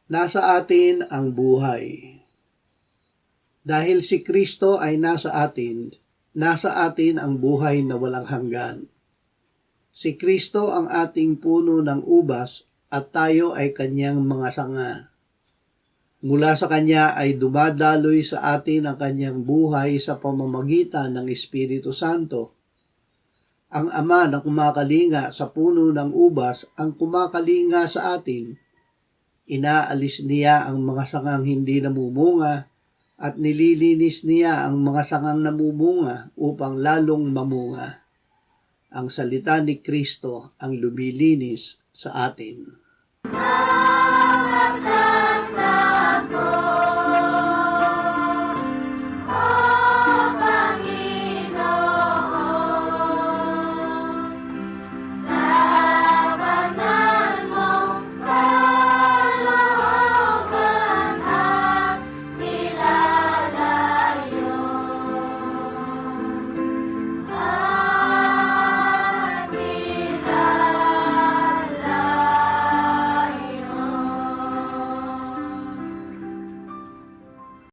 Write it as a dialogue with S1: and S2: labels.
S1: Nasa atin ang buhay. Dahil si Kristo ay nasa atin ang buhay na walang hanggan. Si Kristo ang ating puno ng ubas at tayo ay kanyang mga sanga. Mula sa kanya ay dumadaloy sa atin ang kanyang buhay sa pamamagitan ng Espiritu Santo. Ang Ama na kumakalinga sa puno ng ubas ang kumakalinga sa atin. Inaalis niya ang mga sangang hindi namumunga at nililinis niya ang mga sangang namumunga upang lalong mamunga. Ang salita ni Kristo ang lumilinis sa atin.